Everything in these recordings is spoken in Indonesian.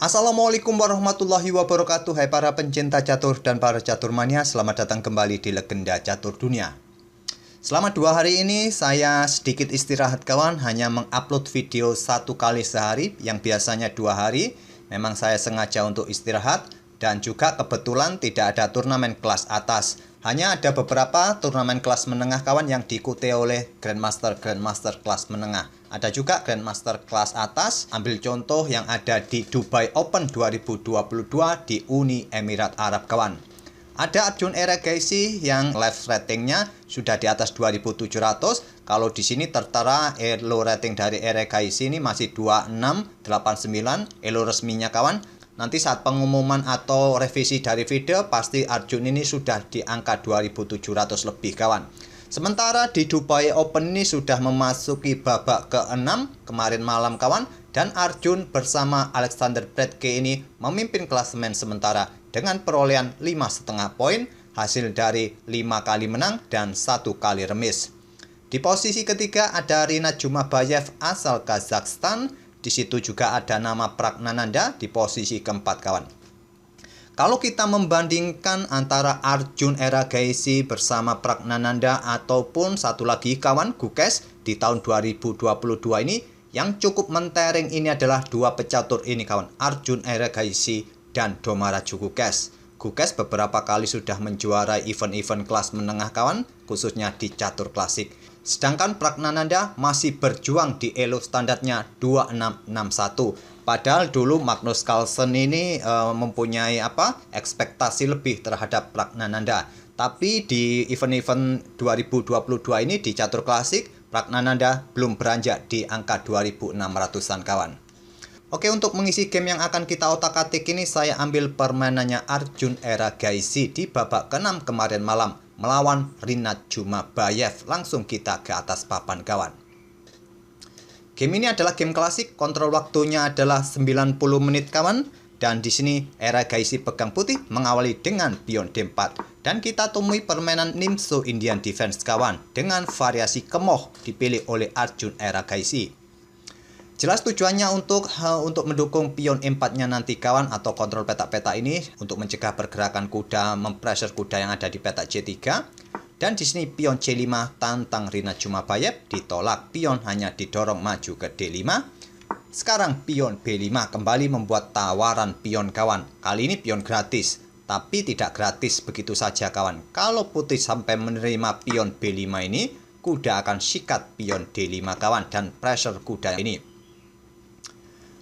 Assalamualaikum warahmatullahi wabarakatuh. Hai para pencinta catur dan para caturmania, selamat datang kembali di Legenda Catur Dunia. Selama 2 hari ini saya sedikit istirahat kawan, hanya mengupload video 1 kali sehari, yang biasanya 2 hari. Memang saya sengaja untuk istirahat, dan juga kebetulan tidak ada turnamen kelas atas. Hanya ada beberapa turnamen kelas menengah kawan yang diikuti oleh Grandmaster kelas menengah. Ada juga Grandmaster kelas atas. Ambil contoh yang ada di Dubai Open 2022 di Uni Emirat Arab kawan. Ada Arjun Erigaisi yang live ratingnya sudah di atas 2700. Kalau di sini tertera elo rating dari Erigaisi ini masih 2689 elo resminya kawan. Nanti saat pengumuman atau revisi dari video, pasti Arjun ini sudah di angka 2700 lebih kawan. Sementara di Dubai Open ini sudah memasuki babak ke-6 kemarin malam kawan. Dan Arjun bersama Alexander Bredke ini memimpin klasemen sementara dengan perolehan 5,5 poin, hasil dari 5 kali menang dan 1 kali remis. Di posisi ketiga ada Rinat Jumabayev asal Kazakhstan. Di situ juga ada nama Pragnananda di posisi keempat kawan. Kalau kita membandingkan antara Arjun Erigaisi bersama Pragnananda ataupun satu lagi kawan Gukes di tahun 2022 ini, yang cukup mentereng ini adalah dua pecatur ini kawan, Arjun Erigaisi dan Domaraju Gukes. Gukes beberapa kali sudah menjuarai event-event kelas menengah kawan, khususnya di catur klasik. Sedangkan Pragnananda masih berjuang di elo standarnya 2661. Padahal dulu Magnus Carlsen ini mempunyai ekspektasi lebih terhadap Pragnananda. Tapi di event-event 2022 ini di catur klasik, Pragnananda belum beranjak di angka 2600-an kawan. Oke, untuk mengisi game yang akan kita otak-atik ini, saya ambil permainannya Arjun Erigaisi di babak ke-6 kemarin malam melawan Rinat Jumabayev. Langsung kita ke atas papan kawan. Game ini adalah game klasik, kontrol waktunya adalah 90 menit kawan. Dan di sini Erigaisi pegang putih mengawali dengan pion D4. Dan kita temui permainan Nimzo Indian Defense kawan dengan variasi kemoh dipilih oleh Arjun Erigaisi. Jelas tujuannya untuk mendukung pion E4-nya nanti kawan, atau kontrol petak-petak ini untuk mencegah pergerakan kuda, mempressure kuda yang ada di petak C3. Dan di sini pion C5 tantang Rinat Jumabayev ditolak, pion hanya didorong maju ke D5. Sekarang pion B5 kembali membuat tawaran pion kawan. Kali ini pion gratis, tapi tidak gratis begitu saja kawan. Kalau putih sampai menerima pion B5 ini, kuda akan sikat pion D5 kawan dan pressure kuda ini.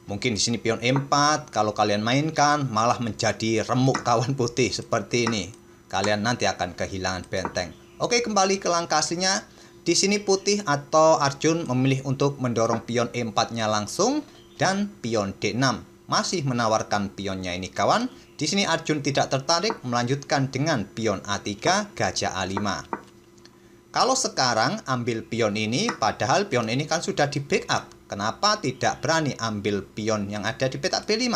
Mungkin di sini pion E4 kalau kalian mainkan malah menjadi remuk kawan putih seperti ini. Kalian nanti akan kehilangan benteng. Oke, kembali ke langkah aslinya. Di sini putih atau Arjun memilih untuk mendorong pion E4-nya langsung dan pion D6. Masih menawarkan pionnya ini kawan. Di sini Arjun tidak tertarik, melanjutkan dengan pion A3 gajah A5. Kalau sekarang ambil pion ini, padahal pion ini kan sudah di backup. Kenapa tidak berani ambil pion yang ada di petak B5?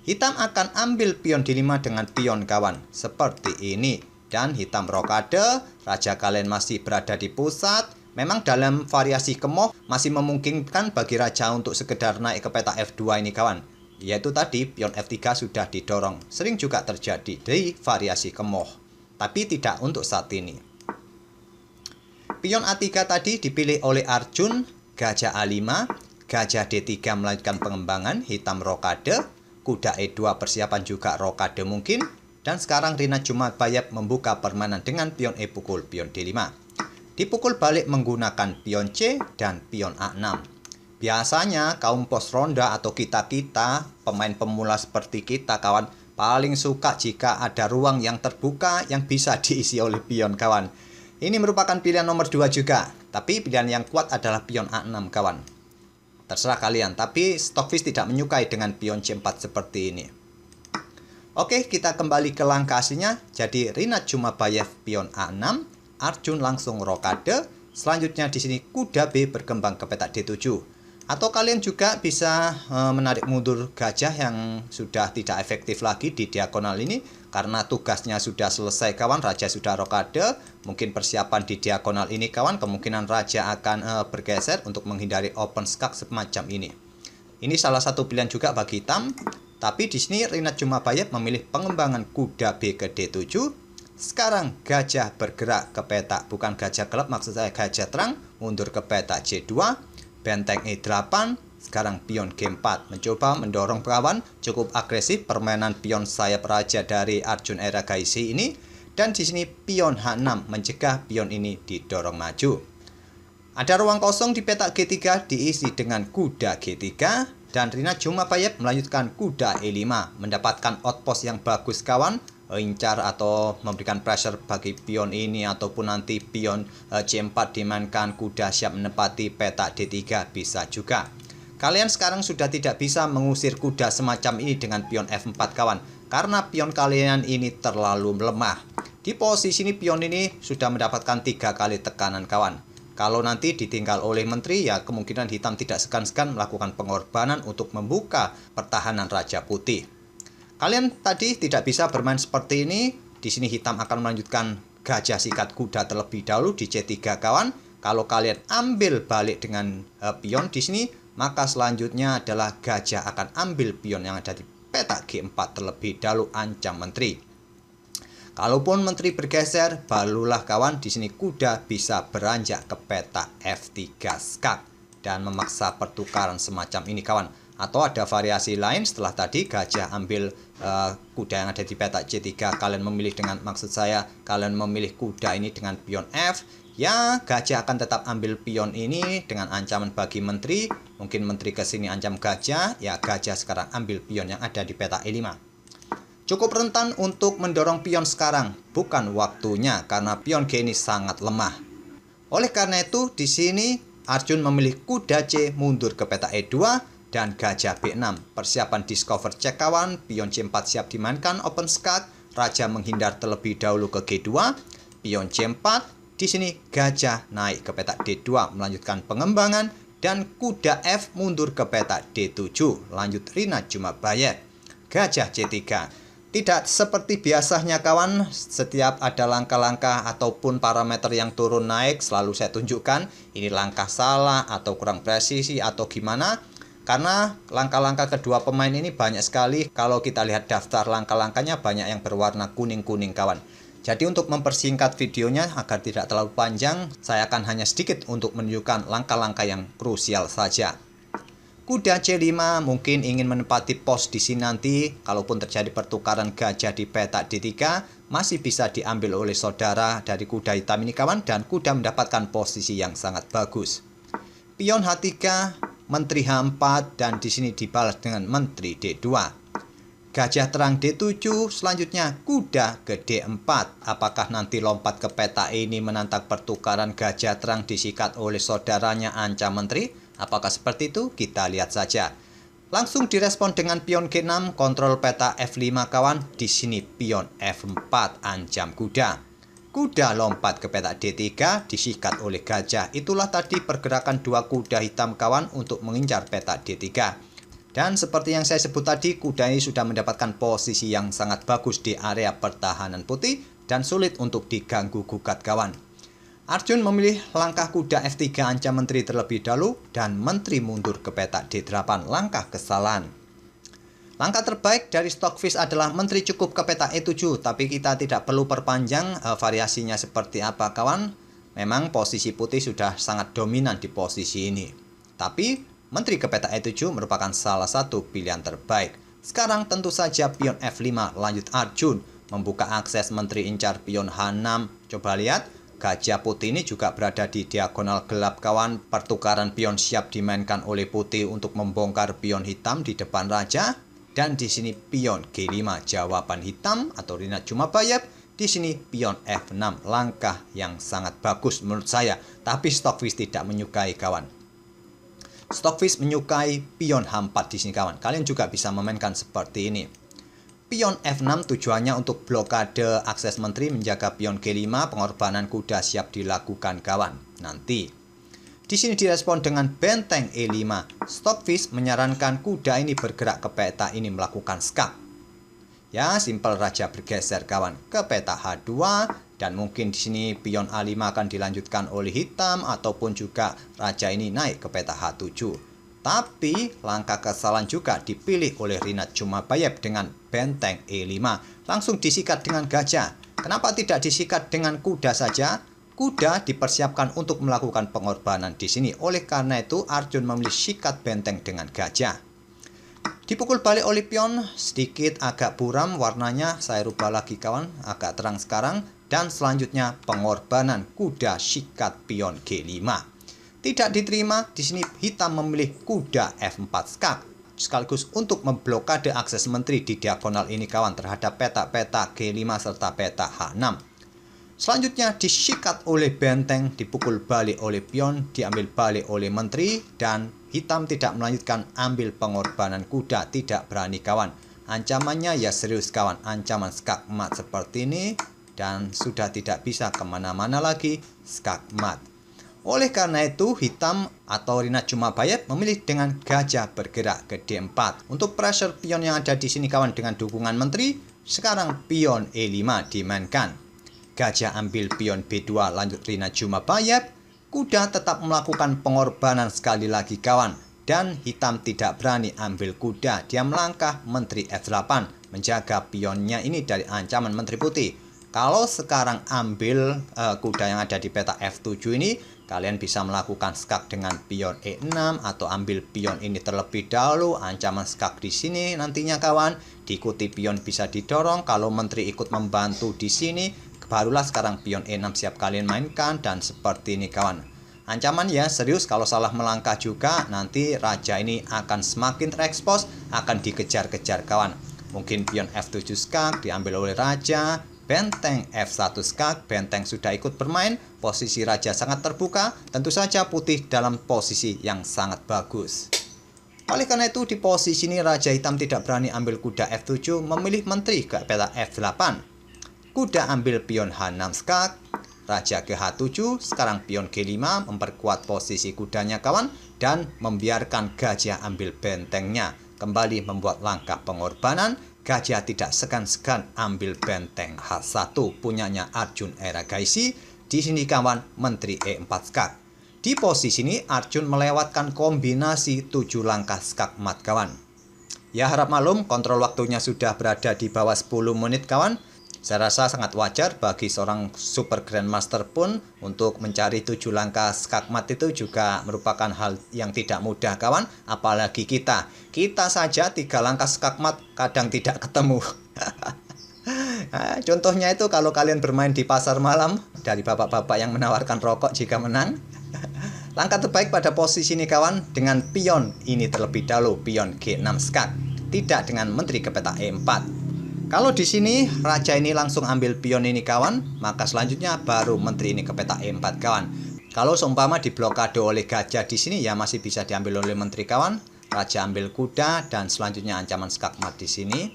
Hitam akan ambil pion D5 dengan pion kawan, seperti ini. Dan hitam rokade, raja kalian masih berada di pusat. Memang dalam variasi kemoh masih memungkinkan bagi raja untuk sekedar naik ke petak F2 ini kawan. Yaitu tadi pion F3 sudah didorong. Sering juga terjadi di variasi kemoh. Tapi tidak untuk saat ini. Pion A3 tadi dipilih oleh Arjun, gajah A5, gajah D3 melanjutkan pengembangan, hitam rokade, kuda E2 persiapan juga rokade mungkin, dan sekarang Rinat Jumabayev membuka permainan dengan pion E pukul pion D5. Dipukul balik menggunakan pion C dan pion A6. Biasanya kaum pos ronda atau kita-kita, pemain pemula seperti kita kawan, paling suka jika ada ruang yang terbuka yang bisa diisi oleh pion kawan. Ini merupakan pilihan nomor 2 juga. Tapi pilihan yang kuat adalah pion A6 kawan. Terserah kalian, tapi Stockfish tidak menyukai dengan pion C4 seperti ini. Oke, kita kembali ke langkah aslinya. Jadi Rinat Jumabayev pion A6, Arjun langsung rokade. Selanjutnya di sini kuda B berkembang ke petak D7. Atau kalian juga bisa menarik mundur gajah yang sudah tidak efektif lagi di diagonal ini. Karena tugasnya sudah selesai kawan, raja sudah rokade. Mungkin persiapan di diagonal ini kawan, kemungkinan raja akan bergeser untuk menghindari open skak semacam ini. Ini salah satu pilihan juga bagi hitam. Tapi di sini Rinat Jumabayat memilih pengembangan kuda B ke D7. Sekarang gajah bergerak ke peta, bukan gajah gelap, maksud saya gajah terang, mundur ke peta C2, benteng E8, sekarang pion G4, mencoba mendorong kawan, cukup agresif permainan pion sayap raja dari Arjun Eragaisi ini, dan di sini pion H6 mencegah pion ini didorong maju. Ada ruang kosong di peta G3 diisi dengan kuda G3, dan Rinat Jumabayat melanjutkan kuda E5, mendapatkan outpost yang bagus kawan, incar atau memberikan pressure bagi pion ini, ataupun nanti pion C4 dimainkan, kuda siap menempati peta D3 bisa juga. Kalian sekarang sudah tidak bisa mengusir kuda semacam ini dengan pion F4 kawan, karena pion kalian ini terlalu lemah. Di posisi ini pion ini sudah mendapatkan 3 kali tekanan kawan. Kalau nanti ditinggal oleh menteri, ya kemungkinan hitam tidak segan-segan melakukan pengorbanan untuk membuka pertahanan Raja Putih. Kalian tadi tidak bisa bermain seperti ini. Di sini hitam akan melanjutkan gajah sikat kuda terlebih dahulu di C3 kawan. Kalau kalian ambil balik dengan pion di sini, maka selanjutnya adalah gajah akan ambil pion yang ada di peta G4 terlebih dahulu, ancam menteri. Kalaupun menteri bergeser, barulah kawan di sini kuda bisa beranjak ke peta F3 skak dan memaksa pertukaran semacam ini kawan. Atau ada variasi lain setelah tadi gajah ambil kuda yang ada di peta C3, kalian memilih dengan, maksud saya kalian memilih kuda ini dengan pion F, ya gajah akan tetap ambil pion ini dengan ancaman bagi menteri. Mungkin menteri ke sini ancam gajah, ya gajah sekarang ambil pion yang ada di peta E5. Cukup rentan untuk mendorong pion sekarang, bukan waktunya karena pion G ini sangat lemah. Oleh karena itu di sini Arjun memilih kuda C mundur ke peta E2 dan gajah B6. Persiapan discover cek kawan, pion C4 siap dimainkan open skak, raja menghindar terlebih dahulu ke G2, pion C4, di sini gajah naik ke peta D2 melanjutkan pengembangan, dan kuda F mundur ke peta D7. Lanjut Rinat Jumabayat. Gajah C3. Tidak seperti biasanya kawan, setiap ada langkah-langkah ataupun parameter yang turun naik selalu saya tunjukkan ini langkah salah atau kurang presisi atau gimana. Karena langkah-langkah kedua pemain ini banyak sekali. Kalau kita lihat daftar langkah-langkahnya banyak yang berwarna kuning-kuning kawan. Jadi untuk mempersingkat videonya agar tidak terlalu panjang, saya akan hanya sedikit untuk menunjukkan langkah-langkah yang krusial saja. Kuda C5 mungkin ingin menempati pos di sini nanti. Kalaupun terjadi pertukaran gajah di peta D3, masih bisa diambil oleh saudara dari kuda hitam ini kawan, dan kuda mendapatkan posisi yang sangat bagus. Pion H3, menteri H4, dan di sini dibalas dengan menteri D2. Gajah terang D7, selanjutnya kuda ke D4. Apakah nanti lompat ke peta ini menantang pertukaran gajah terang disikat oleh saudaranya ancam menteri? Apakah seperti itu? Kita lihat saja. Langsung direspon dengan pion G6, kontrol peta F5 kawan. Di sini pion F4, ancam kuda. Kuda lompat ke peta D3, disikat oleh gajah. Itulah tadi pergerakan dua kuda hitam kawan untuk mengincar peta D3. Dan seperti yang saya sebut tadi, kuda ini sudah mendapatkan posisi yang sangat bagus di area pertahanan putih dan sulit untuk diganggu gugat kawan. Arjun memilih langkah kuda F3 ancam menteri terlebih dahulu, dan menteri mundur ke peta D8, langkah kesalahan. Langkah terbaik dari Stockfish adalah menteri cukup ke peta E7, tapi kita tidak perlu perpanjang variasinya seperti apa kawan. Memang posisi putih sudah sangat dominan di posisi ini. Tapi menteri ke peta E7 merupakan salah satu pilihan terbaik. Sekarang tentu saja pion F5, lanjut Arjun membuka akses menteri incar pion H6. Coba lihat, gajah putih ini juga berada di diagonal gelap kawan. Pertukaran pion siap dimainkan oleh putih untuk membongkar pion hitam di depan raja. Dan di sini pion G5, jawaban hitam atau Rinat Jumabayat. Di sini pion F6, langkah yang sangat bagus menurut saya. Tapi Stockfish tidak menyukai kawan. Stockfish menyukai pion H4 di sini kawan. Kalian juga bisa memainkan seperti ini. Pion F6 tujuannya untuk blokade akses menteri, menjaga pion G5, pengorbanan kuda siap dilakukan kawan. Nanti di sini direspon dengan benteng E5. Stockfish menyarankan kuda ini bergerak ke peta ini melakukan skak. Ya, simpel raja bergeser kawan ke peta H2, dan mungkin di sini pion A5 akan dilanjutkan oleh hitam, ataupun juga raja ini naik ke peta H7. Tapi langkah kesalahan juga dipilih oleh Rinat Jumabayeb dengan benteng E5. Langsung disikat dengan gajah. Kenapa tidak disikat dengan kuda saja? Kuda dipersiapkan untuk melakukan pengorbanan di sini. Oleh karena itu Arjun memilih sikat benteng dengan gajah. Dipukul balik oleh pion, sedikit agak buram warnanya, saya rubah lagi kawan, agak terang sekarang. Dan selanjutnya pengorbanan kuda sikat pion G5. Tidak diterima, di sini hitam memilih kuda F4 skak. Sekaligus untuk memblokade akses menteri di diagonal ini kawan terhadap peta-peta G5 serta peta H6. Selanjutnya disikat oleh benteng, dipukul balik oleh pion, diambil balik oleh menteri, dan hitam tidak melanjutkan ambil pengorbanan kuda, tidak berani kawan. Ancamannya ya serius kawan, ancaman skak mat seperti ini, dan sudah tidak bisa kemana-mana lagi skak mat. Oleh karena itu hitam atau Rinat Jumabayeb memilih dengan gajah bergerak ke D4. Untuk pressure pion yang ada di sini kawan dengan dukungan menteri, sekarang pion E5 dimainkan. Gajah ambil pion B2 lanjut Rinat Jumabayeb. Kuda tetap melakukan pengorbanan sekali lagi kawan. Dan hitam tidak berani ambil kuda. Dia melangkah menteri F8 menjaga pionnya ini dari ancaman menteri putih. Kalau sekarang ambil kuda yang ada di peta F7 ini, kalian bisa melakukan skak dengan pion E6 atau ambil pion ini terlebih dahulu. Ancaman skak di sini nantinya kawan. Diikuti pion bisa didorong. Kalau menteri ikut membantu di sini, barulah sekarang pion E6 siap kalian mainkan. Dan seperti ini kawan. Ancaman ya serius, kalau salah melangkah juga nanti raja ini akan semakin terekspos, akan dikejar-kejar kawan. Mungkin pion F7 skak diambil oleh raja. Benteng F1 skak, benteng sudah ikut bermain, posisi raja sangat terbuka, tentu saja putih dalam posisi yang sangat bagus. Oleh karena itu di posisi ini raja hitam tidak berani ambil kuda F7, memilih menteri ke peta F8. Kuda ambil pion H6 skak, raja ke H7, sekarang pion G5 memperkuat posisi kudanya kawan, dan membiarkan gajah ambil bentengnya. Kembali membuat langkah pengorbanan. Gajah tidak segan-segan ambil benteng H1 punyanya Arjun Eragaisi. Di sini kawan menteri E4 skak. Di posisi ini Arjun melewatkan kombinasi 7 langkah skak mat kawan. Ya harap maklum kontrol waktunya sudah berada di bawah 10 menit kawan. Saya rasa sangat wajar bagi seorang super grandmaster pun untuk mencari 7 langkah skak mat itu juga merupakan hal yang tidak mudah kawan. Apalagi kita saja 3 langkah skak mat kadang tidak ketemu. Nah, contohnya itu kalau kalian bermain di pasar malam dari bapak-bapak yang menawarkan rokok jika menang. Langkah terbaik pada posisi ini kawan dengan pion ini terlebih dahulu, pion G6 skak, tidak dengan menteri ke peta E4. Kalau di sini raja ini langsung ambil pion ini kawan, maka selanjutnya baru menteri ini ke peta E4 kawan. Kalau seumpama diblokade oleh gajah di sini ya masih bisa diambil oleh menteri kawan. Raja ambil kuda dan selanjutnya ancaman skak mat di sini.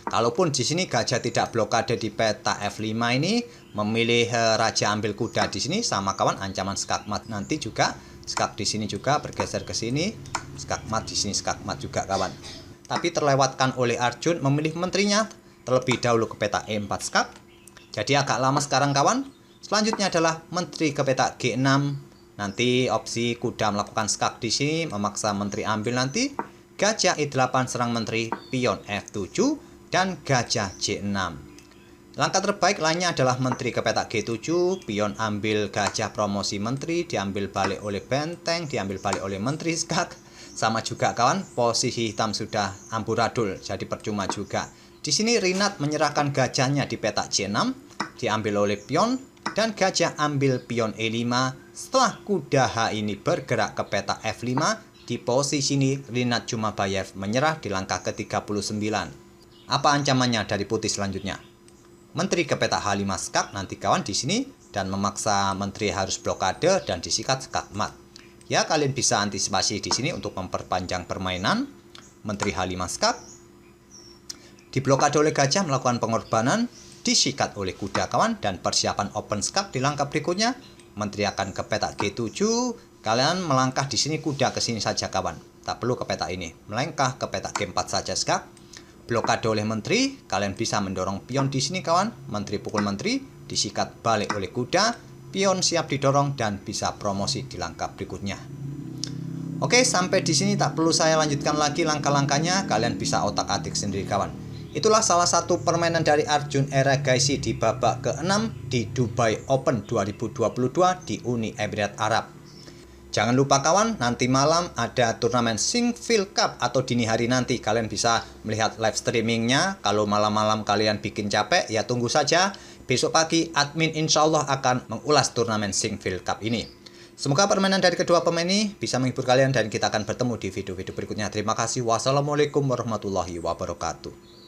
Kalaupun di sini gajah tidak blokade di peta F5 ini, memilih raja ambil kuda di sini sama kawan ancaman skak mat nanti juga. Skak di sini juga bergeser ke sini, skak mat di sini skak mat juga kawan. Tapi terlewatkan oleh Arjun memilih menterinya terlebih dahulu ke peta E4 skak. Jadi agak lama sekarang kawan. Selanjutnya adalah menteri ke peta G6. Nanti opsi kuda melakukan skak di sini memaksa menteri ambil nanti. Gajah E8 serang menteri, pion F7 dan gajah J6. Langkah terbaik lainnya adalah menteri ke peta G7, pion ambil gajah promosi menteri, diambil balik oleh benteng, diambil balik oleh menteri skak. Sama juga kawan, posisi hitam sudah amburadul, jadi percuma juga. Di sini Rinat menyerahkan gajahnya di peta C6, diambil oleh pion, dan gajah ambil pion E5. Setelah kuda H ini bergerak ke peta F5, di posisi ini Rinat Jumabayeb menyerah di langkah ke-39. Apa ancamannya dari putih selanjutnya? Menteri ke peta H5 skak nanti kawan di sini, dan memaksa menteri harus blokade dan disikat skak mat. Ya, kalian bisa antisipasi di sini untuk memperpanjang permainan. Menteri H5 skak. Diblokade oleh gajah melakukan pengorbanan. Disikat oleh kuda kawan. Dan persiapan open skak di langkah berikutnya. Menteri akan ke peta G7. Kalian melangkah di sini kuda ke sini saja kawan. Tak perlu ke peta ini. Melangkah ke peta G4 saja skak. Blokade oleh menteri. Kalian bisa mendorong pion di sini kawan. Menteri pukul menteri. Disikat balik oleh kuda. Pion siap didorong dan bisa promosi di langkah berikutnya. Oke, sampai di sini tak perlu saya lanjutkan lagi langkah-langkahnya, kalian bisa otak-atik sendiri kawan. Itulah salah satu permainan dari Arjun Eragaisi di babak ke-6 di Dubai Open 2022 di Uni Emirat Arab. Jangan lupa kawan, nanti malam ada turnamen Sinquefield Cup atau dini hari nanti kalian bisa melihat live streamingnya. Kalau malam-malam kalian bikin capek, ya tunggu saja. Besok pagi admin insya Allah akan mengulas turnamen Sinquefield Cup ini. Semoga permainan dari kedua pemain ini bisa menghibur kalian dan kita akan bertemu di video-video berikutnya. Terima kasih. Wassalamualaikum warahmatullahi wabarakatuh.